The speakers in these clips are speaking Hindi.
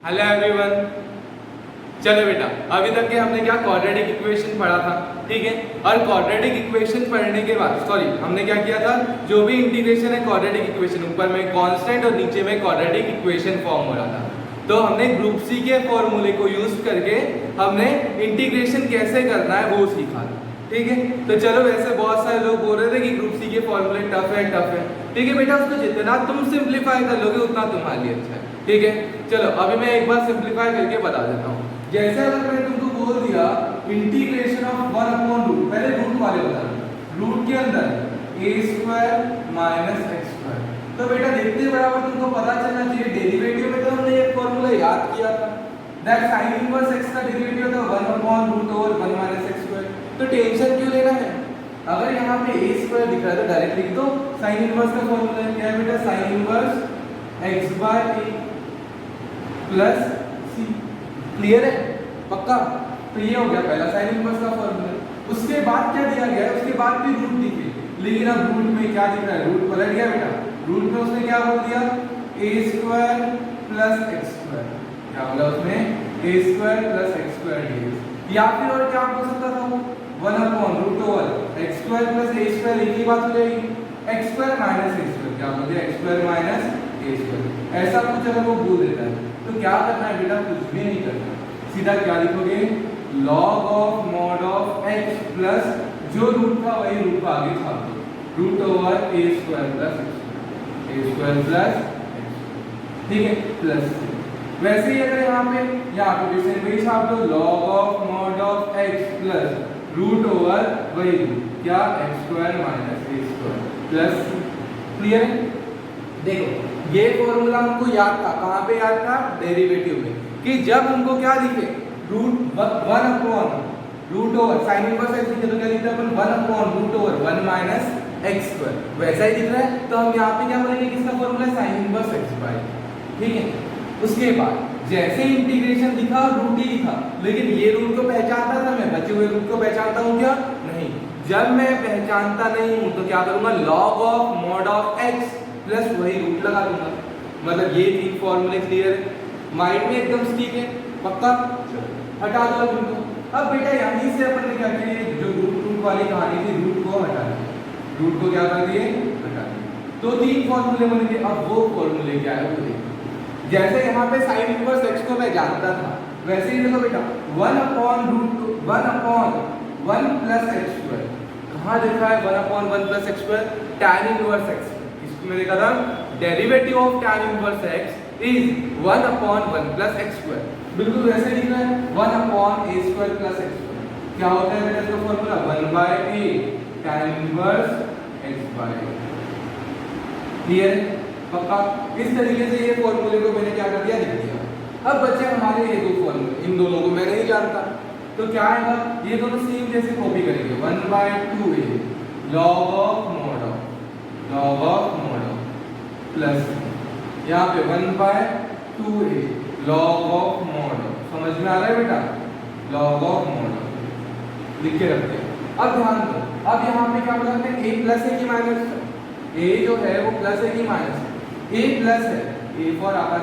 Hello everyone. चलो बेटा, अभी तक के हमने क्या क्वाड्रेटिक इक्वेशन पढ़ा था, ठीक है। और क्वाड्रेटिक इक्वेशन पढ़ने के बाद हमने क्या किया था, जो भी इंटीग्रेशन है क्वाड्रेटिक इक्वेशन, ऊपर में कांस्टेंट और नीचे में क्वाड्रेटिक इक्वेशन फॉर्म हो रहा था। तो हमने ग्रुप सी के फॉर्मूले को यूज करके हमने इंटीग्रेशन कैसे करना है वो सीखा, ठीक है। तो चलो, वैसे बहुत सारे लोग बोल रहे थे कि ग्रुप सी के फॉर्मूले टफ है, ठीक है बेटा। उसको जितना तुम सिंप्लीफाई कर लोगे उतना तुम्हारे लिए अच्छा है, ठीक है। चलो अभी मैं एक बार सिंप्लीफाई करके बता देता हूँ। जैसे अगर मैंने तुमको बोल दिया इंटीग्रेशन ऑफ 1 अपॉन रूट, पहले रूट वाले बता दो, रूट के अंदर a² माइनस x²। तो बेटा देखते बराबर तुमको पता चलना चाहिए, डेरिवेटिव में तो हमने ये फॉर्मूला याद किया था, दैट sin इनवर्स x का डेरिवेटिव था 1 upon root over 1 minus x²। तो टेंशन क्यों लेना है, अगर यहाँ पे a² दिख रहा है तो डायरेक्ट लिख दो। sin इनवर्स का फॉर्मूला क्या है बेटा, sin inverse x/a plus c। Clear है, पक्का। तो ये हो गया पहला sin इनवर्स का फॉर्मूला। उसके बाद क्या दिया गया है, उसके बाद भी रूट दिखे, लेकिन अब रूट में क्या दिख रहा है, रूट पलट गया बेटा। रूट में उसने क्या बोल दिया, a² प्लस x²। क्या बोला उसने, a² प्लस x² dx। या फिर और क्या बोल सकता था वो, 1 upon root over x² plus a² एक ही बात हो जाएगी, x² माइनस a²। क्या बोल दिया, x² माइनस a²। ऐसा कुछ अगर वो बोल देता है तो क्या करना है बेटा, कुछ भी नहीं करना, सीधा क्या लिखोगे, log of mod of x plus जो रूट था वही रूट का आगे छाप दो, root over a² plus a² plus x, ठीक है, प्लस। वैसे ही अगर यहाँ पे भी सेम वही छाप दो, log of mod of x plus root over वही रूट क्या, x² minus a² plus. Clear है। देखो ये फॉर्मूला हमको याद था, कहाँ पे याद था, डेरिवेटिव में, कि जब हमको क्या दिखे, root 1 upon root over sin inverse x दिखे तो क्या दिखता है अपन, 1 upon root over 1 minus x²। वैसा ही दिख रहा है तो हम यहाँ पे क्या बोलेंगे, किसका फॉर्मूला, sin इनवर्स x/, ठीक है। उसके बाद जैसे इंटीग्रेशन दिखा रूट ही दिखा, लेकिन ये रूट को पहचानता था मैं, बचे हुए रूट को पहचानता हूँ क्या, नहीं। जब मैं पहचानता नहीं हूँ तो क्या करूंगा, log of mod of x plus वही रूट लगा दूंगा। मतलब ये तीन फॉर्मूले क्लियर है, माइंड में एकदम ठीक है, पक्का। हटा दो अब इनको। अब बेटा यहीं से अपन ने क्या किया, जो रूट वाली कहानी थी, रूट को हटा दिया, रूट को क्या कर दिए, हटा दिया। तो तीन फॉर्मूले बन गए। अब वो फॉर्मूले क्या है वो देखो। जैसे यहाँ पे sin इनवर्स x को मैं जानता था, वैसे ही देखो बेटा 1 upon root 1 upon 1 plus x²। कहाँ लिखा है 1 upon 1 plus x², tan inverse x में देखा था, derivative of tan inverse x is 1 upon 1 plus x²। बिल्कुल वैसे लिख रहा है 1 अपॉन a² प्लस x²। क्या होता है बेटा इसका formula, 1/a tan inverse x/a। Clear, पक्का। इस तरीके से ये फॉर्मूले को मैंने क्या कर दिया, लिख दिया। अब बच्चे हमारे ये दो फॉर्मूले, इन दोनों को मैं नहीं जानता तो क्या आएगा, ये दोनों सेम जैसे कॉपी करेंगे, 1/2a log of mod plus यहाँ पे 1/2a log ऑफ मॉड। समझ में आ रहा है बेटा, log ऑफ मॉड लिख के रखते हैं। अब ध्यान दो, अब यहाँ पे क्या बोलते हैं, a प्लस है कि माइनस है, a जो है वो प्लस है कि माइनस है, a प्लस है, a फॉर आकार,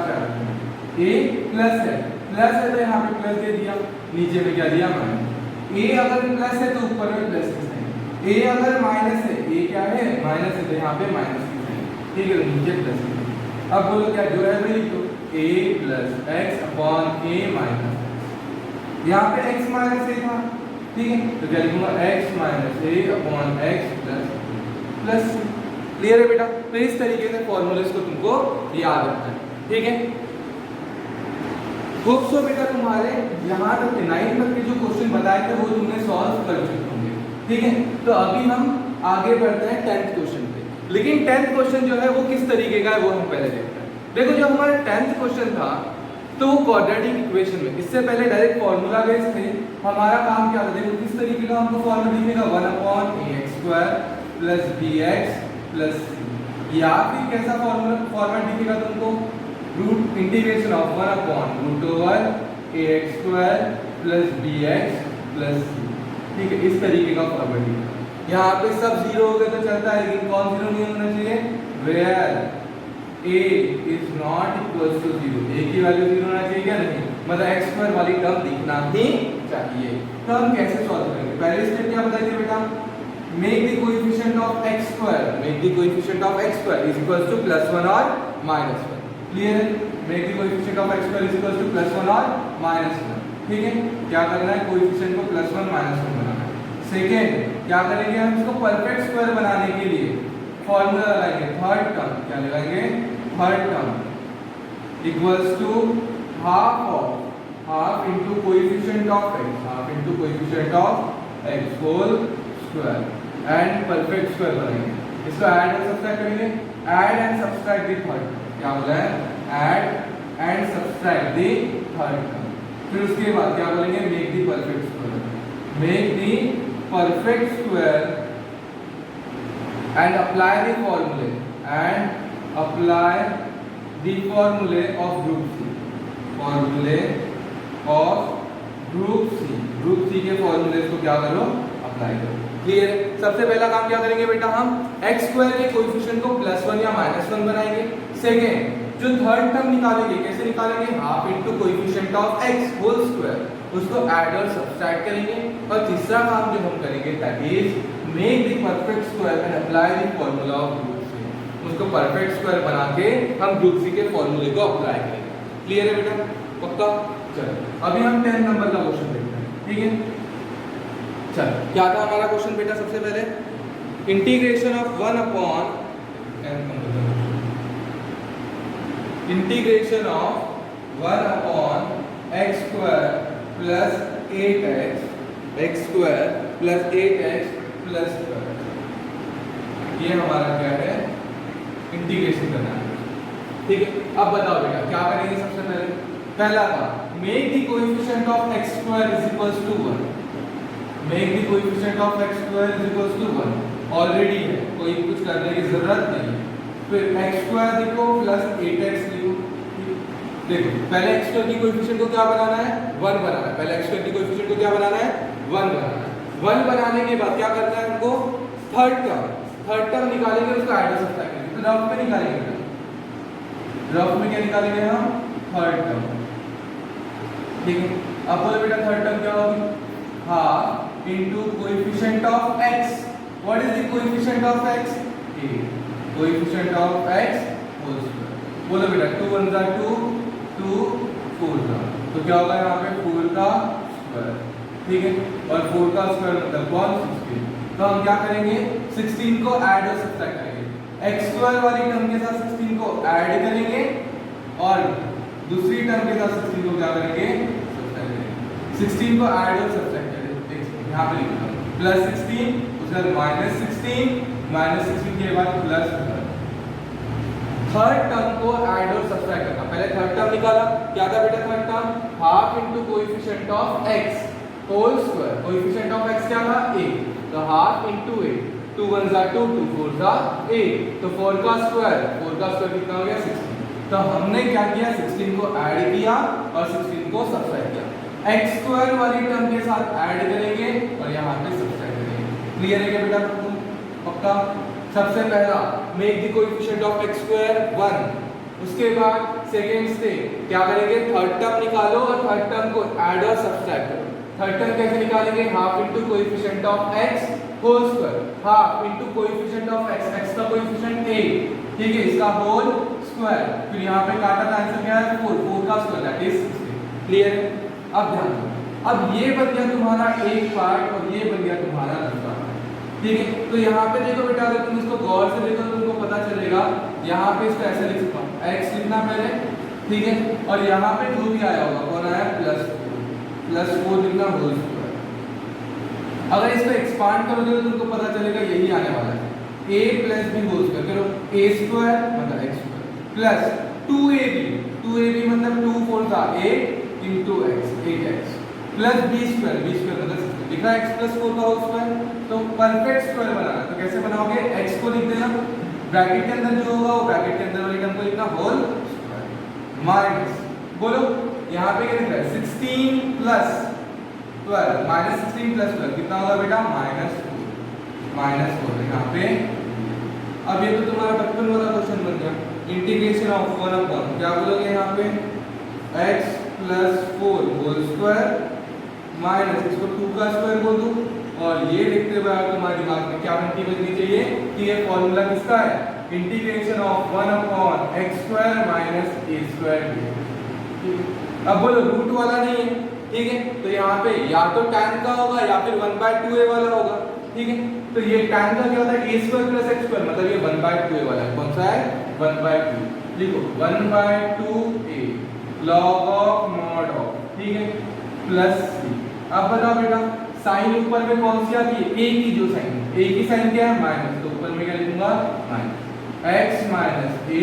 a प्लस है तो यहाँ पे प्लस दे दिया, नीचे में क्या दिया, माइनस। a अगर प्लस है तो ऊपर में प्लस है, a अगर माइनस है, a क्या है, माइनस है तो यहाँ पे माइनस की साइन, ठीक है, नीचे प्लस है। अब बोलो क्या जो है वही, तो a plus x upon a minus, यहाँ पे x माइनस a था, ठीक है, तो क्या लिखूंगा, x minus a upon x plus. Clear है बेटा। तो इस तरीके से फॉर्मूलेस को तुमको याद रखना है, ठीक है। होप सो बेटा तुम्हारे यहाँ तक 9 तक के जो क्वेश्चन बताए थे वो तुमने सॉल्व कर चुके होंगे, ठीक है। तो अभी हम आगे बढ़ते हैं 10th क्वेश्चन पे। लेकिन 10th क्वेश्चन जो है वो किस तरीके का है वो हम पहले देखते हैं। देखो जो हमारा 10th क्वेश्चन था तो वो क्वाड्रेटिक इक्वेशन में, इससे पहले डायरेक्ट फॉर्मूला बेस थे। हमारा काम क्या था, देखो किस तरीके का हमको फॉर्मूला दिखेगा, 1 अपॉन ax² plus bx plus c। या फिर कैसा फॉर्मेट दिखेगा तुमको, root integration of 1 upon root over ax² plus bx plus c, ठीक है, इस तरीके का फॉर्मेट दिखेगा। यहाँ पे सब जीरो हो गए तो चलता है, लेकिन कौन जीरो नहीं होना चाहिए, where a is not equal to 0, a की वैल्यू 0 होना चाहिए क्या? नहीं, मतलब x स्क्वायर वाली टर्म दिखना ही चाहिए। तो हम कैसे सॉल्व करेंगे? पहले स्टेप क्या बताइए बेटा, make the coefficient of x square, make the coefficient of x square is equal to +1 और -1। क्लियर है? Make the coefficient of x square is equal to +1 और -1। ठीक है, क्या करना है? कोएफिशिएंट को +1 -1 बनाना है। सेकंड क्या करेंगे हम इसको परफेक्ट स्क्वायर बनाने के लिए फॉर्मूला लगाएंगे, थर्ड टर्म क्या लगाएंगे? Third term equals to half into coefficient of x, half into coefficient of x whole square and perfect square बनाएंगे। इसको ऐड और सब्ट्रैक्ट करेंगे, add and subtract the third, क्या बोला है? Add and subtract the third term. फिर उसके बाद क्या बोलेंगे? Make the perfect square, make the perfect square and apply the formulae of group C, formulae of group C के फॉर्मूले को क्या करो? अप्लाई करो। क्लियर है? सबसे पहला काम क्या करेंगे बेटा, हम x स्क्वायर के कोएफिशिएंट को +1 या -1 बनाएंगे। सेकेंड जो थर्ड टर्म निकालेंगे, कैसे निकालेंगे? Half into coefficient of x whole square, उसको ऐड और सब्ट्रैक्ट करेंगे। और तीसरा काम जो हम करेंगे that is make the perfect square and apply the formula of group C, उसको परफेक्ट स्क्वायर बना के हम ग्रुप सी के फॉर्मूले को अप्लाई करेंगे। क्लियर है बेटा? पक्का? चलो अभी हम 10 नंबर का क्वेश्चन देखते हैं। ठीक है, चलो क्या था हमारा क्वेश्चन बेटा? सबसे पहले integration of 1 upon integration of 1 upon x square plus 8x square plus 8x plus 12, ये हमारा क्या है? इंटीग्रेशन करना है। ठीक है, अब बताओ बेटा क्या करेंगे? सबसे पहले पहला था make the coefficient of x square is equals to 1, make the coefficient of x square is equals to 1 already है, कोई कुछ करने की जरूरत नहीं है। फिर x स्क्वायर लिखो प्लस 8x लिखो। देखो पहले x स्क्वायर की कोएफिशिएंट को क्या बनाना है? 1 बनाना है। पहले x स्क्वायर की कोएफिशिएंट को क्या बनाना है? 1 बनाना है। 1 बनाने के बाद क्या करना है हमको? थर्ड टर्म निकालेंगे, उसको ऐड और सब्ट्रैक्ट करेंगे। तो रफ में निकालेंगे, रफ में क्या निकालेंगे हम? Third term. ठीक है, अब बोलो बेटा थर्ड टर्म क्या होगी? Half into coefficient of x। What is the coefficient of x? 8, coefficient of x whole square. बोलो बेटा 2 1 जा 2, 2 4 का, तो क्या होगा यहाँ पे 4 का स्क्वायर। ठीक है, और 4 का स्क्वायर मतलब 116। तो हम क्या करेंगे? 16 को ऐड और सब्ट्रैक्ट करेंगे, x स्क्वायर वाली टर्म के साथ 16 को ऐड करेंगे और दूसरी टर्म के साथ 16 को क्या करेंगे? सब्ट्रैक्ट करेंगे। 16 को ऐड और सब्ट्रैक्ट करेंगे, यहाँ पे लिखना प्लस 16 उसके बाद -16 के बाद प्लस 12। थर्ड टर्म को ऐड और सब्ट्रैक्ट करना। पहले थर्ड टर्म निकाला, क्या था बेटा third term? Half into coefficient of x whole square, coefficient of x क्या था? 8, तो हाफ इनटू 8, 2 1 जा 2, 2 4 जा 8, तो 4 का स्क्वायर कितना हो गया? 16। तो हमने क्या किया? 16 को ऐड किया और 16 को सब्ट्रैक्ट किया। x स्क्वायर वाली टर्म के साथ ऐड करेंगे और यहाँ पे सब्ट्रैक्ट करेंगे। क्लियर है क्या बेटा? पक्का? सबसे पहला make the coefficient of x square 1, उसके बाद सेकेंड स्टेप क्या करेंगे? थर्ड टर्म निकालो और थर्ड टर्म को ऐड और सब्ट्रैक्ट करो। थर्ड टर्म कैसे निकालेंगे? Half into coefficient of x whole square, half into coefficient of x का कोएफिशिएंट 8, ठीक है, इसका होल स्क्वायर। फिर यहाँ पे काटा था, आंसर क्या है? 4 का स्क्वायर दैट इज 16। क्लियर? अब ध्यान दो, अब ये बन गया तुम्हारा एक पार्ट और ये बन गया तुम्हारा दूसरा पार्ट। ठीक है, तो यहाँ पे देखो बेटा, अगर तुम इसको गौर से देखो तो तुमको पता चलेगा, यहाँ पे इसको ऐसे लिख सकता हूँ, x लिखना पहले, ठीक है, और यहाँ पे जो भी आया होगा कौन आया? +4 लिखना होल स्क्वायर। अगर इसको एक्सपांड करोगे तो तुमको पता चलेगा यही आने वाला है, a plus b whole square करो, a स्क्वायर मतलब x स्क्वायर प्लस 2ab मतलब 2 4 का 8 into x 8x plus b square मतलब लिखा x प्लस 4 का होल स्क्वायर। तो परफेक्ट स्क्वायर बनाना, तो कैसे बनाओगे? x को लिख देना, ब्रैकेट के अंदर जो होगा वो ब्रैकेट के अंदर वाली टर्म को लिखना होल स्क्वायर माइनस, बोलो यहाँ पे क्या लिख रहा है? 16 प्लस 12 -16 प्लस 12 कितना होगा बेटा? -4 यहाँ पे। अब ये तो तुम्हारा बचपन वाला क्वेश्चन बन गया, इंटीग्रेशन ऑफ 1 अपॉन क्या बोलोगे यहाँ पे x plus 4 whole square minus इसको 2 का स्क्वायर बोल दूं और ये लिखते हुए तुम्हारे दिमाग में क्या घंटी बजनी चाहिए कि ये फॉर्मूला किसका है integration of 1 upon x square minus A square. अब बोलो रूट वाला नहीं है, ठीक है, तो यहाँ पे या तो tan का होगा या फिर 1/2a वाला होगा, ठीक है, तो ये tan का क्या होता है a square plus x square मतलब ये 1/2a वाला है, कौन सा है 1/2, लिखो 1/2a log of mod of, ठीक है, प्लस c। अब बताओ बेटा साइन ऊपर में कौन सी आती है a की, जो साइन a की साइन क्या है माइनस, तो ऊपर में क्या लिखूंगा minus x minus a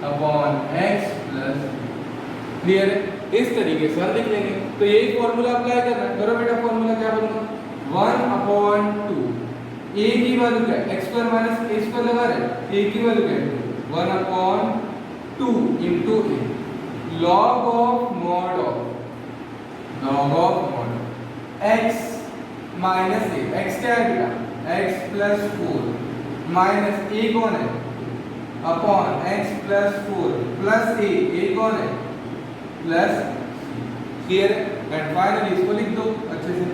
upon x plus b। Clear है? इस तरीके से हम लिख लेंगे, तो यही फॉर्मूला अप्लाई करना है। करो बेटा फॉर्मूला क्या बनूंगा 1/2 a की वैल्यू क्या है x square minus a square लगा रहे a की वैल्यू क्या है 1/2 into a log of mod of x minus A, x क्या है बेटा x प्लस 4 माइनस a कौन है upon x plus 4 plus a कौन है प्लस। क्लियर है? एंड फाइनली इसको लिख दो अच्छे से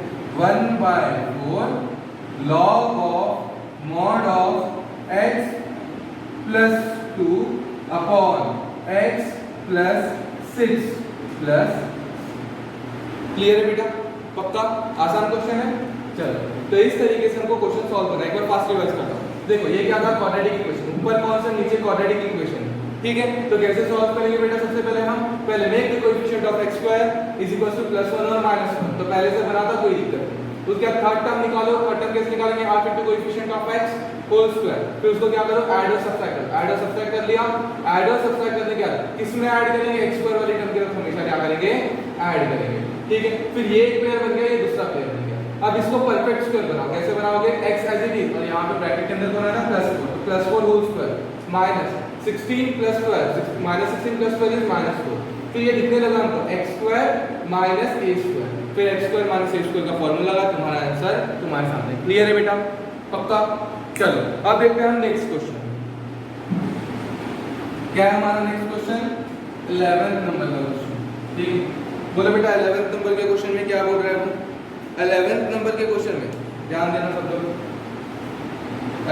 1/4 log of mod of x plus 2 upon x plus 6 plus. Clear है बेटा? पक्का? आसान क्वेश्चन है। चलो तो इस तरीके से हमको क्वेश्चन सॉल्व करना है। एक बार फास्ट रिवाइज करता हूं। देखो ये क्या था क्वाड्रेटिक इक्वेशन, ऊपर कौन सा नीचे क्वाड्रेटिक इक्वेशन, ठीक है, तो कैसे सॉल्व करेंगे बेटा सबसे पहले हम पहले make the coefficient of x square is equal to +1 और -1, तो पहले से बनाता कोई दिक्कत नहीं। उसके बाद थर्ड टर्म निकालो, थर्ड टर्म कैसे निकालेंगे half into coefficient of x whole square, फिर उसको क्या करो ऐड और सब्ट्रैक्ट करो, ऐड और सब्ट्रैक्ट कर लिया, ऐड और सब्ट्रैक्ट करने के बाद किसमें ऐड करेंगे x स्क्वायर वाली टर्म के साथ हमेशा क्या करेंगे ऐड करेंगे, ठीक है, फिर ये एक पेयर बन गया ये दूसरा पेयर बन गया। अब इसको परफेक्ट स्क्वायर बनाओ, कैसे बनाओगे x एज इट इज और यहां पे ब्रैकेट के अंदर कौन है ना +4, तो +4 होल स्क्वायर माइनस 16 + 12 -16 + 12 इज -4, फिर ये लिखने लगा हमको x square minus a square, फिर x square minus a square का फार्मूला लगा, तुम्हारा आंसर तुम्हारे सामने। क्लियर है बेटा? पक्का? चलो अब देखते हैं हम नेक्स्ट क्वेश्चन। क्या है हमारा नेक्स्ट क्वेश्चन 11th नंबर का क्वेश्चन, ठीक है, बोलो बेटा 11th नंबर के क्वेश्चन में क्या बोल रहे हैं हम 11th नंबर के क्वेश्चन में ध्यान देना सब लोग।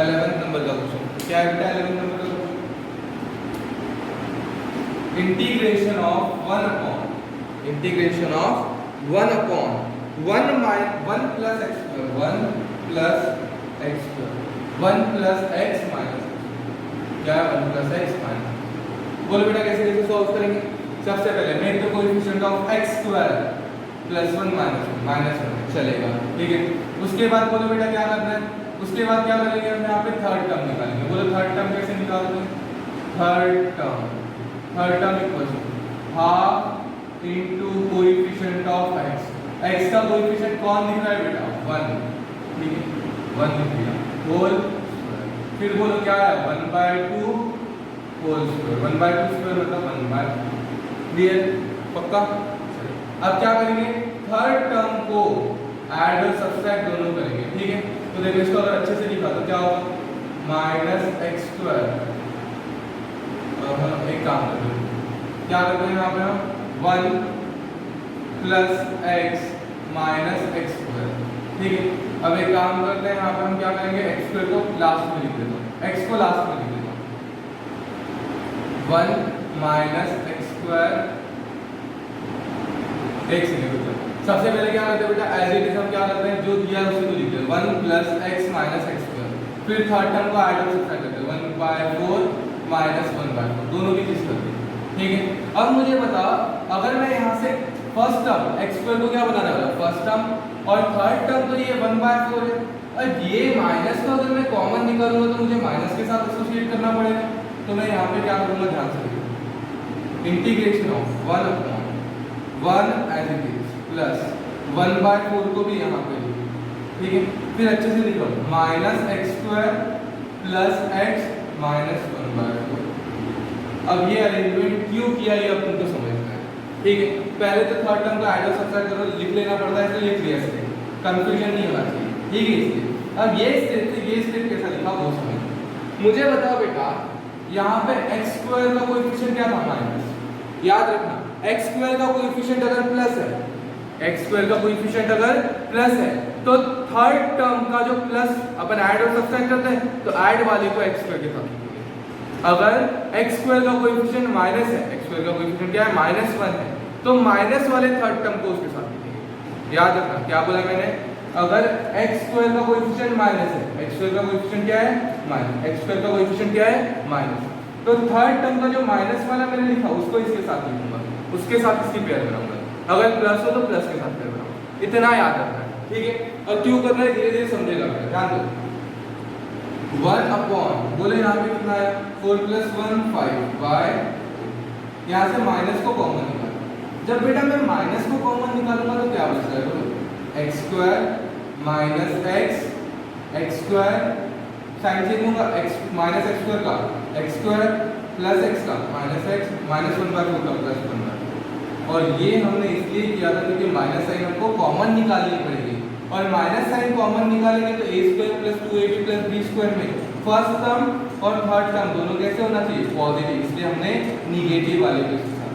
11th नंबर का क्वेश्चन क्या है बेटा 11th नंबर का question integration of 1 upon 1 plus x square 1 plus x minus क्या है 1 प्लस x माइनस। बोलो बेटा कैसे कैसे सॉल्व करेंगे। सबसे पहले make the coefficient of x square +1 -1 चलेगा, ठीक है। उसके बाद बोलो बेटा क्या करना है, उसके बाद क्या करेंगे हम यहाँ पे थर्ड टर्म निकालेंगे। बोलो थर्ड टर्म कैसे निकालते हैं, third term equal to half into coefficient of x का कोएफिशिएंट कौन दिख रहा है बेटा 1, ठीक है 1 दिख गया होल, फिर बोलो क्या है 1/2 होल स्क्वायर 1/2 स्क्वायर मतलब 1/2। क्लियर? पक्का? अब क्या करेंगे थर्ड टर्म को ऐड और सब्ट्रैक्ट दोनों करेंगे, ठीक है, तो देखो इसको अगर अच्छे से लिखा तो क्या होगा -x स्क्वायर, एक काम करते हैं क्या करते हैं यहाँ पे हम 1 plus x minus x square, ठीक है। अब एक काम करते हैं यहाँ पे हम क्या करेंगे x स्क्वायर को लास्ट में लिख देता हूँ, x को लास्ट में लिख देता हूँ 1 माइनस x स्क्वायर एक सेकंड। सबसे पहले क्या करते हैं बेटा एज इट इज हम क्या करते हैं जो दिया है उसी को लिखते हैं 1 plus x minus x square, फिर थर्ड टर्म को ऐड और सब्ट्रैक्ट करते हैं 1/4 माइनस 1/4 दोनों की चीज करते हैं, ठीक है। अब मुझे बता अगर मैं यहाँ से फर्स्ट टर्म x स्क्वायर को क्या बनाने वाला फर्स्ट टर्म और थर्ड टर्म तो ये 1/4 है, और ये माइनस को अगर मैं कॉमन निकालूंगा तो मुझे माइनस के साथ एसोसिएट करना पड़ेगा, तो मैं यहाँ पे क्या करूँगा ध्यान से integration of 1 upon 1 as it is plus 1/4 को भी यहाँ पे लिखो, ठीक है, फिर अच्छे से लिखो -x square plus x minus 1/4। अब ये अरेंजमेंट क्यों किया ये अब तुमको समझना है, ठीक है। पहले तो थर्ड टर्म का ऐड और सब्ट्रैक्ट करो, लिख लेना पड़ता है इसलिए लिख लिया इसलिए कंफ्यूजन नहीं होना चाहिए, ठीक है। इसलिए अब ये स्टेप कैसा लिखा वो समझो। मुझे बताओ बेटा यहाँ पे एक्स स्क्वायर का कोएफिशिएंट क्या था माइनस, याद रखना एक्स स्क्वायर का कोएफिशिएंट अगर प्लस है, एक्स स्क्वायर का कोएफिशिएंट अगर प्लस है तो थर्ड टर्म का जो प्लस अपन ऐड और सब्ट्रैक्ट करते हैं तो ऐड वाले को एक्स स्क्वायर के साथ लिखेंगे। अगर एक्स स्क्वायर का कोएफिशिएंट माइनस है, एक्स स्क्वायर का कोएफिशिएंट क्या है -1 है, तो माइनस वाले थर्ड टर्म को उसके साथ लिखेंगे। याद रखना क्या बोला मैंने, अगर एक्स स्क्वायर का कोएफिशिएंट माइनस है, एक्स स्क्वायर का कोएफिशिएंट क्या है माइनस, एक्स स्क्वायर का कोएफिशिएंट क्या है माइनस, तो थर्ड टर्म का जो माइनस वाला मैंने लिखा उसको इसके साथ लिखूंगा, उसके साथ इसकी पेयर बनाऊंगा। अगर प्लस हो तो प्लस के साथ पेयर बनाऊंगा, इतना याद रखना है, ठीक है। और क्यों करना है धीरे धीरे समझेगा, ध्यान दो। 1 अपॉन बोले यहाँ पे कितना है 4 + 1 5 बाय, यहाँ से माइनस को कॉमन निकालो। जब बेटा मैं माइनस को कॉमन निकालूंगा तो क्या बचता है बोलो, x square minus x square, sign change होगा, एक्स माइनस एक्स स्क्वायर का एक्स स्क्वायर प्लस एक्स का माइनस एक्स, -1/4 का +1/4। और ये हमने इसलिए किया था क्योंकि माइनस साइन हमको कॉमन निकालनी पड़ेगी, और माइनस साइन कॉमन निकालेंगे तो a² + 2ab + b² में फर्स्ट टर्म और थर्ड टर्म दोनों कैसे होना चाहिए पॉजिटिव, इसलिए हमने निगेटिव वाले को इसके साथ।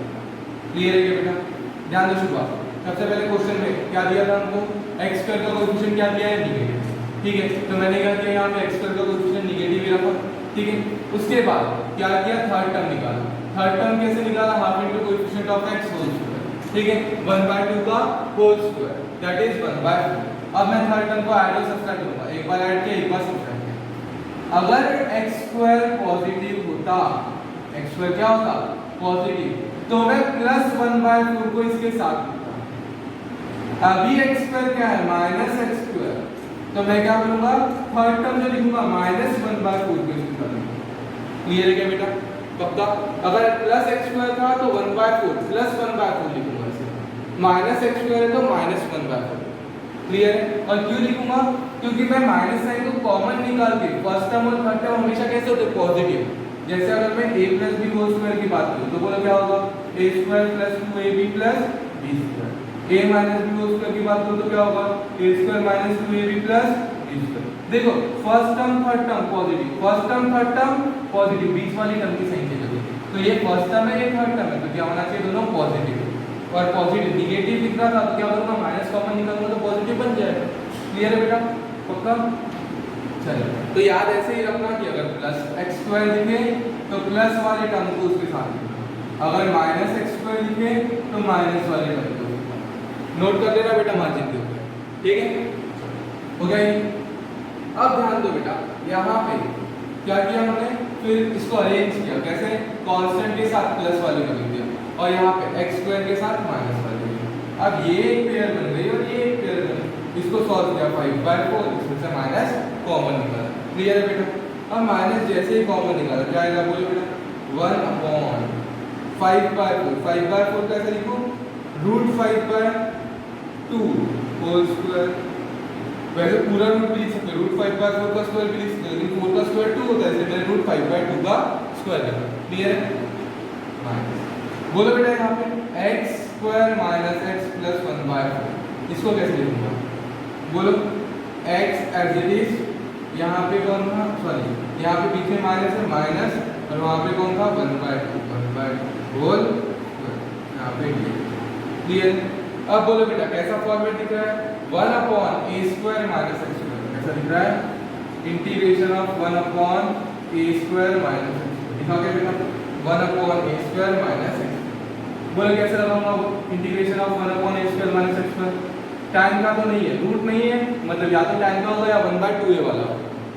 क्लियर है क्या बेटा, ध्यान दो शुरुआत। सबसे पहले क्वेश्चन में क्या दिया था हमको, एक्स स्क्वायर का कोएफिशिएंट क्या दिया है निगेटिव, ठीक है, तो मैंने क्या किया यहाँ पे एक्स स्क्वायर का कोएफिशिएंट निगेटिव ही रखा, ठीक है। उसके बाद क्या किया, थर्ड टर्म निकाला। थर्ड टर्म कैसे निकाला, half into coefficient of x whole square, ठीक है, 1/2 का होल स्क्वायर दैट इज 1/4। अब मैं थर्ड टर्म को ऐड और सब्ट्रैक्ट करूंगा, एक बार ऐड किया एक बार सब्ट्रैक्ट किया। अगर एक्स स्क्वायर पॉजिटिव होता, एक्स स्क्वायर क्या होता पॉजिटिव, तो मैं +1/4 को इसके साथ लिखता। अभी एक्स स्क्वायर क्या है -x², तो मैं क्या करूंगा थर्ड टर्म जो लिखूंगा -1/4 को इसके साथ लिखूंगा। क्लियर है क्या बेटा, पक्का। अगर +x² था तो 1/4 +1/4 लिखूंगा इसे, -x² है तो -1/4। क्लियर है। और क्यों लिखूंगा, क्योंकि मैं माइनस साइन को कॉमन निकाल के फर्स्ट टर्म और थर्ड टर्म हमेशा कैसे होते पॉजिटिव। जैसे अगर मैं a + b होल स्क्वायर की बात करूं तो बोलो क्या होगा, a² + 2ab + b²। a - b whole square की बात करूं तो क्या होगा, a² - 2ab + b²। देखो first term third term positive, first term third term positive, बीच वाली टर्म की साइन चेंज होगी। तो ये फर्स्ट टर्म है ये थर्ड टर्म है, तो क्या होना चाहिए दोनों पॉजिटिव। और पॉजिटिव निगेटिव दिख रहा था तो क्या करूंगा माइनस कॉमन निकालूंगा तो पॉजिटिव बन जाएगा। क्लियर है बेटा, पक्का। चलो तो याद ऐसे ही रखना कि अगर +x² लिखे तो प्लस वाले टर्म को उसके साथ लिखना, अगर -x² लिखे तो माइनस वाले टर्म को उसके साथ। नोट कर लेना बेटा मार्जिन के ऊपर, ठीक है, हो गया ये। अब ध्यान दो बेटा, यहाँ पे क्या किया हमने, फिर इसको अरेंज किया कैसे, कांस्टेंट के साथ प्लस वाले को लिख दिया और यहाँ पे x² के साथ माइनस वाले को। अब ये एक पेयर बन गई और ये एक पेयर बन गई, इसको सॉल्व किया 5/4, इसमें से माइनस कॉमन निकाला। क्लियर है बेटा। अब माइनस जैसे ही कॉमन निकाला क्या आएगा बोलो बेटा, 1/5/4। 5/4 कैसे लिखो, √5/2 होल स्क्वायर। वैसे पूरा रूट भी लिख सकते हो, √5/4 का स्क्वायर भी लिख सकते हो, लेकिन 4 का स्क्वायर 2 होता है, इसलिए मैंने √5/2 का स्क्वायर लिखा। क्लियर है। माइनस बोलो बेटा यहाँ पे x² - x + 1/4, इसको कैसे लिखूंगा बोलो, x एज इट इज, यहाँ पे कौन था, सॉरी यहाँ पे पीछे माइनस है माइनस, और वहाँ पे कौन था 1/2 होल यहाँ पे। क्लियर। अब बोलो बेटा कैसा फॉर्मेट दिख रहा है, 1/a² - x², कैसा दिख रहा है, इंटीग्रेशन ऑफ 1/a² - x²। लिखा क्या बेटा 1/a² - x। बोले कैसे लगाऊंगा integration of 1/a² - x², tan का तो नहीं है, रूट नहीं है, मतलब या तो tan का होगा या 1/2a वाला,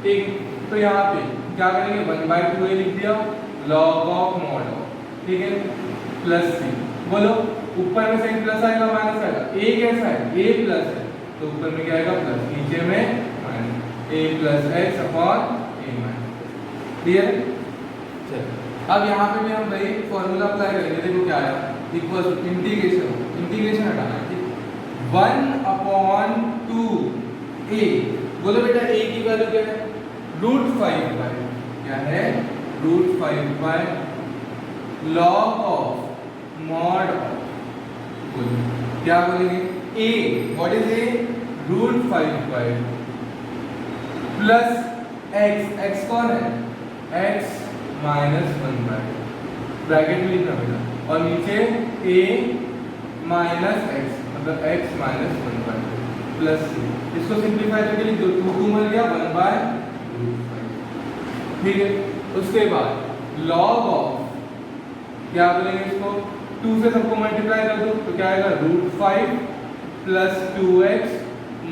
ठीक। तो यहाँ पे क्या करेंगे 1/2a लिख दिया, log ऑफ mod, ठीक है, +c। बोलो ऊपर में साइन प्लस आएगा माइनस आएगा, a कैसा है a प्लस है तो ऊपर में क्या आएगा प्लस, नीचे में माइनस, a + x/a-। क्लियर। चलो अब यहाँ पे भी हम वही फॉर्मूला अप्लाई करेंगे, देखो क्या आया, इक्वल इंटीग्रेशन हटाना है, ठीक, 1/2a। बोलो बेटा a की वैल्यू क्या है, √5/, क्या है √5/, log ऑफ mod ऑफ, क्या बोलेंगे a, what is a, √5/, plus x, x कौन है x माइनस 1/2 ब्रैकेट में लिखना बेटा, और नीचे a माइनस एक्स मतलब x माइनस 1/2 प्लस c। इसको सिंप्लीफाई करके लिख दो, 2 मर गया 1/5। ठीक है, उसके बाद लॉग ऑफ क्या बोलेंगे इसको, 2 से सबको मल्टीप्लाई कर दो तो क्या आएगा √5 प्लस 2x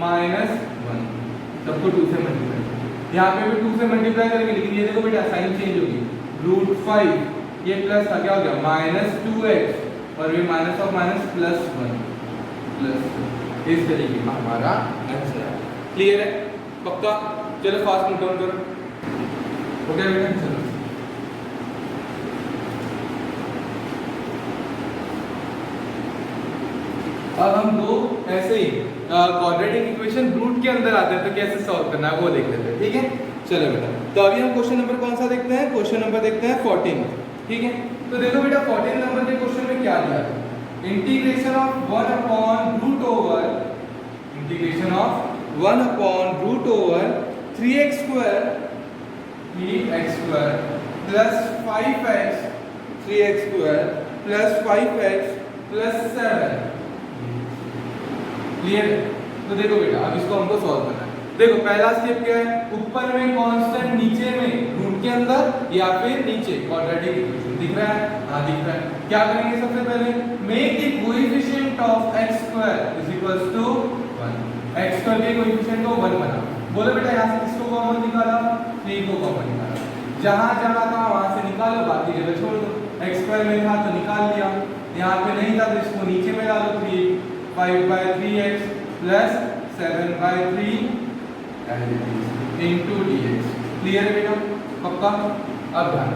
माइनस 1, सबको 2 से मल्टीप्लाई। यहाँ पे भी 2 से मल्टीप्लाई करेंगे, लेकिन ये देखो बेटा साइन चेंज होगी, √5 ये प्लस था क्या हो गया माइनस 2x और ये minus of minus plus 1 plus, इस तरीके का हमारा आंसर है। क्लियर है पक्का? चलो फास्ट नोट डाउन करो, हो गया बेटा? चलो अब हम दो ऐसे ही क्वाड्रेटिक इक्वेशन रूट के अंदर आते हैं तो कैसे सॉल्व करना है वो देख लेते हैं। ठीक है, चलो बेटा, तो अभी हम क्वेश्चन नंबर कौन सा देखते हैं? क्वेश्चन नंबर देखते हैं 14। ठीक है, तो देखो बेटा 14 नंबर के क्वेश्चन में क्या दिया है, integration of 1 upon root over 3x square plus 5x 3x square plus 5x plus 7। Clear है? तो देखो बेटा अब इसको हमको सॉल्व करना है। देखो पहला स्टेप क्या है, ऊपर में कांस्टेंट, नीचे में रूट के अंदर या फिर नीचे क्वाड्रेटिक इक्वेशन दिख रहा है? हाँ दिख रहा है। क्या करेंगे सबसे पहले, make the coefficient of x square is equals to 1। x square के कोएफिशिएंट को 1 बना। बोलो बेटा यहाँ से किसको कॉमन निकाला? 3 को कॉमन निकाला। जहां जहां था वहां से निकालो, बाकी जगह छोड़ दो। x स्क्वायर में था तो निकाल लिया, यहाँ पे नहीं था तो इसको नीचे में डालो, 3 5/3x plus 7/3 into dx। Clear है बेटा? पक्का? अब ध्यान,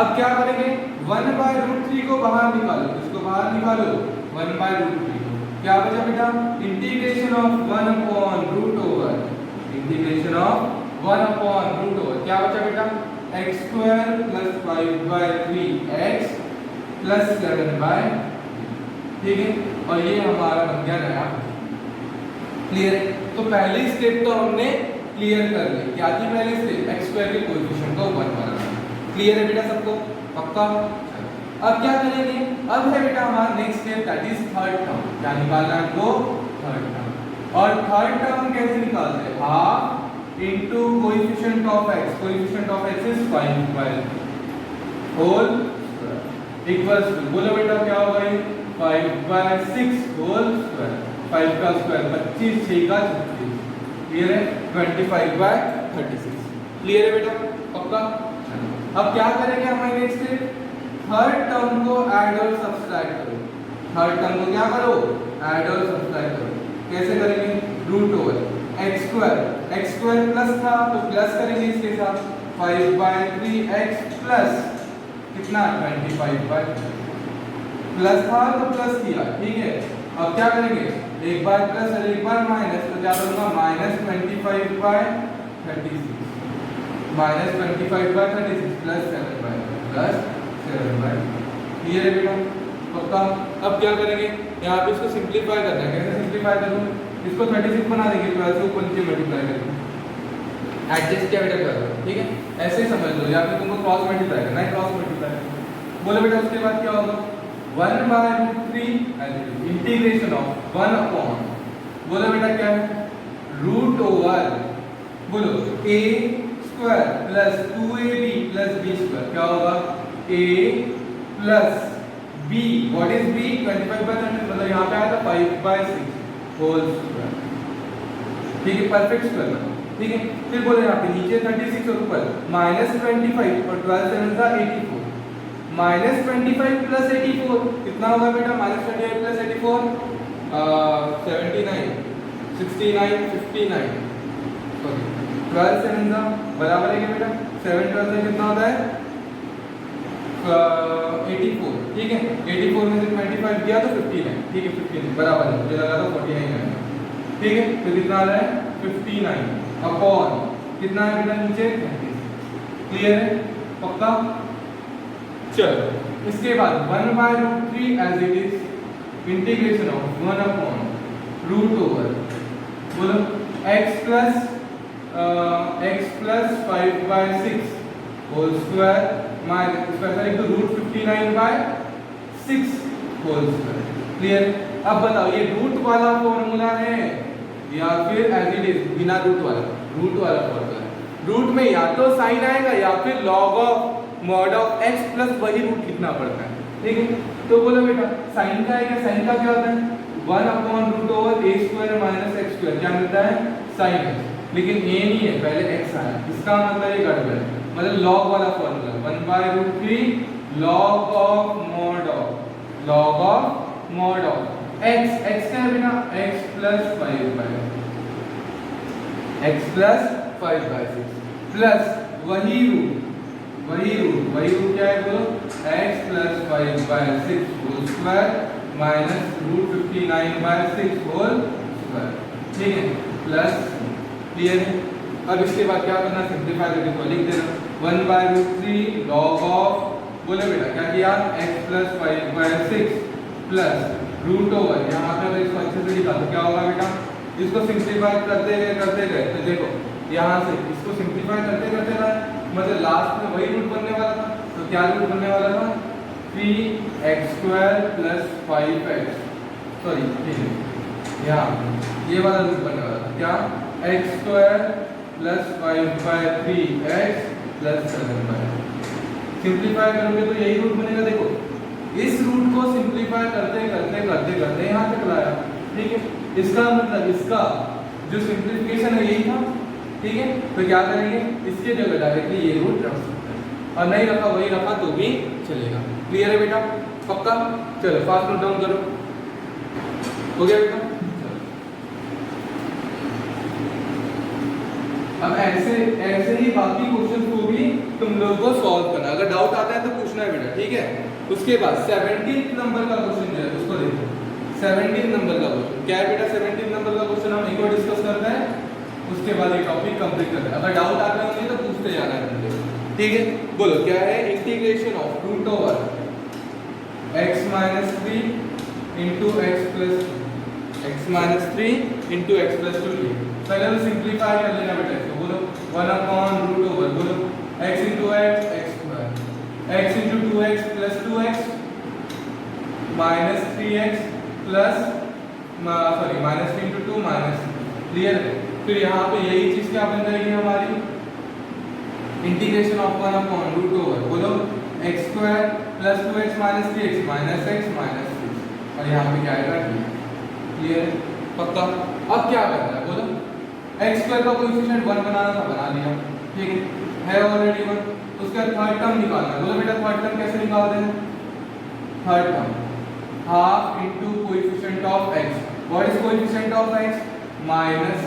अब क्या करेंगे, 1/√3 को बाहर निकालो, इसको बाहर निकालो 1/√3 को, क्या बचा बेटा, integration of 1 upon root over क्या बचा बेटा, x square plus 5/3x plus 7/3। ठीक है, और ये हमारा बन गया नया। क्लियर है? तो पहली स्टेप तो हमने क्लियर कर ली। क्या थी पहली स्टेप? x स्क्वायर के कोएफिशिएंट को 1 बनाना। क्लियर है बेटा सबको? पक्का? अब क्या करेंगे, अब है बेटा हमारा next step, that is third term. क्या निकालना है हमको? Third term. और थर्ड टर्म कैसे निकालते हैं, half into coefficient of x, coefficient of x is 5 whole equals to, बोलो बेटा क्या होगा ये, 5/6 होल स्क्वायर। 5 का स्क्वायर 25, 6 का 36। क्लियर है? 25/36। क्लियर है बेटा? पक्का? अब क्या करेंगे हमारे नेक्स्ट स्टेप, थर्ड टर्म को ऐड और सब्सट्रैक्ट करो। थर्ड टर्म को क्या करो, ऐड और सब्सट्रैक्ट करो। कैसे करेंगे, root over x square plus था तो प्लस करेंगे इसके साथ, 5/3x प्लस कितना 25/, प्लस था तो प्लस किया। ठीक है, अब क्या करेंगे, एक बार प्लस और एक बार माइनस, तो क्या करूंगा -25/36 प्लस 7/। क्लियर है बेटा? पक्का? अब क्या करेंगे, यहाँ पे इसको सिंप्लीफाई करना है। कैसे सिंप्लीफाई करूँ, इसको 36 बना देंगे, 12 से ऊपर नीचे मल्टीप्लाई करेंगे, एडजस्ट क्या बेटा कर दो। ठीक है, ऐसे ही समझ लो, या फिर तुमको क्रॉस मल्टीप्लाई करना है, क्रॉस मल्टीप्लाई। बोलो बेटा उसके बाद क्या होगा, 1/√3 इंटीग्रेशन ऑफ 1 अपॉन, बोलो बेटा क्या है, रूट ओवर, बोलो a square plus 2ab plus b square, क्या होगा a plus b, what is b, 25/30, मतलब यहाँ पे आया था 5/6 होल स्क्वायर। ठीक है, परफेक्ट स्क्वायर। ठीक है, फिर बोलो यहाँ पे नीचे 36 और ऊपर -25 और 12 7 का 84, -25 प्लस 84 कितना होगा बेटा, -25 प्लस 84 79 69 59, सॉरी 12 7 का बराबर है क्या बेटा, 7 12 से कितना होता है 84। ठीक है, 84 में से 25 दिया तो 59। ठीक है, 59 बराबर है, मुझे लगा था 49 आएगा। ठीक है, तो कितना आ रहा है 59 अपॉन कितना है बेटा नीचे 36। क्लियर है? पक्का? चलो इसके बाद 1/√3 as it is integration of 1 upon root over, बोलो x plus 5/6 whole square minus इसका आंसर एक तो √59/6 होल स्क्वायर। क्लियर? अब बताओ ये रूट वाला फॉर्मूला है या फिर एज इट इज बिना रूट वाला फॉर्मूला है। रूट में या तो साइन आएगा या फिर log of mod of x plus वही रूट लिखना पड़ता है। ठीक है, तो बोलो बेटा साइन का है, साइन का क्या होता है 1/√a² माइनस x²। क्या मिलता है साइन x, लेकिन a नहीं है पहले x आया, इसका मतलब ये गड़बड़ है। मतलब log वाला formula 1/√3 log of mod of x क्या है बेटा x प्लस 5/6 प्लस वही रूट क्या है बोलो x plus 5/6 whole square minus √59/6 whole square. ठीक है, प्लस। क्लियर है? अब इसके बाद क्या करना, सिंपलीफाई करके लिख देना 1/√3 log ऑफ बोले बेटा क्या किया x plus 5/6 plus root over यहाँ पे अगर इसको अच्छे से लिखा तो क्या होगा बेटा, इसको सिंपलीफाई करते गए तो देखो यहाँ से इसको सिंपलीफाई करते गए मतलब लास्ट में वही रूट बनने वाला था। तो क्या रूट बनने वाला था 3x² प्लस 5x, सॉरी ठीक है यहाँ ये वाला रूट बनने वाला था क्या x² plus 5/3x plus 7/। Simplify करोगे तो यही रूट बनेगा। देखो इस रूट को सिंपलीफाई करते यहाँ तक लाया। ठीक है, इसका मतलब इसका जो सिंपलीफिकेशन है यही था। ठीक है, तो क्या करेंगे इसके जगह डायरेक्टली ये रूट रख सकते हैं, और नहीं रखा वही रखा तो भी चलेगा। क्लियर है बेटा? पक्का? चलो फास्ट नोट डाउन करो। हो गया बेटा? अब ऐसे ही बाकी क्वेश्चन को भी तुम लोगों को सॉल्व करना, अगर डाउट आता है तो पूछना है बेटा। ठीक है, उसके बाद 17 नंबर का क्वेश्चन जो है उसको देखो। 17 नंबर का क्वेश्चन क्या है बेटा? 17 नंबर का क्वेश्चन हम एक और डिस्कस करते हैं, उसके बाद ये टॉपिक कंप्लीट करते हैं। अगर डाउट आते होंगे तो पूछते जाना है। ठीक है, बोलो क्या है? Integration of root over x minus 3 into x plus 2। पहले तो सिंप्लीफाई कर लेना बेटा इसको। बोलो 1/√ओवर बोलो x into x² x into 2x plus 2x minus 3x plus sorry minus 3 into 2 minus. Clear? फिर यहाँ पे यही चीज क्या बन जाएगी हमारी इंटीग्रेशन ऑफ 1/√ओवर बोलो x² plus 2x minus 3x minus x minus 6, और यहाँ पे क्या आएगा 2। क्लियर? पक्का? अब क्या करना है बोलो, x² का कोएफिशिएंट 1 बनाना था, बना लिया। ठीक है ऑलरेडी 1। उसका थर्ड टर्म निकालना है। बोलो बेटा थर्ड टर्म कैसे निकालते हैं? Third term half into coefficient of x। What is coefficient of x? -1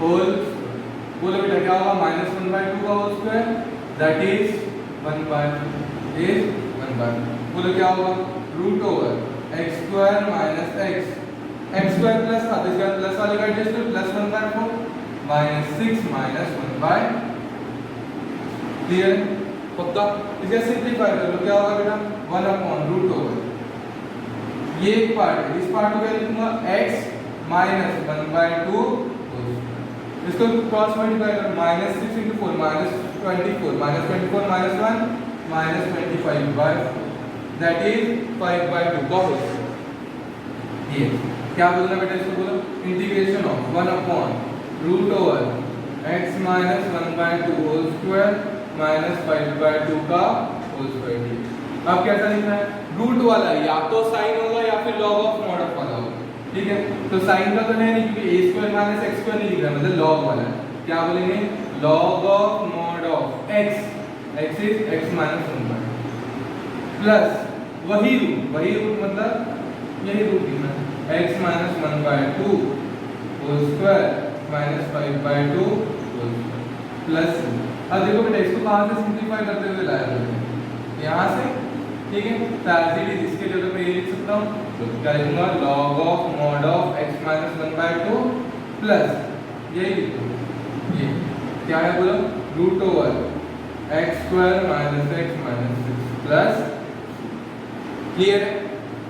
whole. बोलो बेटा क्या होगा? -1/2 का whole square that is 1/2 is 1/2। बोलो क्या होगा? Root over x² minus x x² plus था तो इसका प्लस वाले का एडजस्ट कर प्लस 1/4 माइनस 6 माइनस 1/। क्लियर? पक्का? इसका सिंपलीफाई कर लो क्या होगा बेटा 1/√ओवर ये एक पार्ट है, इस पार्ट को क्या लिखूंगा x माइनस 1/2 इसको क्रॉस मल्टीप्लाई कर -6 into 4 -24 -24 -1 -25 दैट इज 5/2 का होल। ये क्या बोलना बेटा इसको? बोलो इंटीग्रेशन ऑफ 1/√ओवर x minus 1/2 whole square minus 5/2 का होल स्क्वायर। अब कैसा लिखना है? रूट वाला या तो साइन होगा या फिर log ऑफ मॉड ऑफ वाला होगा। ठीक है, तो साइन का तो है नहीं क्योंकि a² माइनस x² नहीं लिख रहा, मतलब log वाला है। क्या बोलेंगे? log of mod of x is x minus 1/2 plus वही रूट मतलब यही रूट लिखना है x minus 1/2 whole square minus 5/2 whole square plus. अब देखो बेटा इसको कहाँ से सिंपलीफाई करते हुए लाया मैंने? यहाँ से। ठीक है, तो इसके जगह पे ये लिख सकता हूँ तो क्या लिखूंगा? log of mod of x minus 1/2 plus यही लिखो ये क्या है बोलो? Root over x² minus x minus 6 plus. Clear है?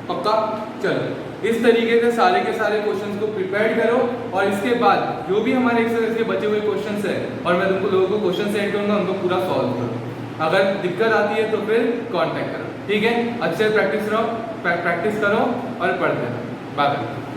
पक्का? चलो इस तरीके से सारे के सारे क्वेश्चंस को प्रिपेयर करो, और इसके बाद जो भी हमारे एक्सरसाइज के बचे हुए क्वेश्चंस है और मैं तुमको लोगों को क्वेश्चन सेंड करूंगा उनको पूरा सॉल्व करो। अगर दिक्कत आती है तो फिर कांटेक्ट करो, ठीक है। अच्छे प्रैक्टिस करो और पढ़ते रहो। Bye bye.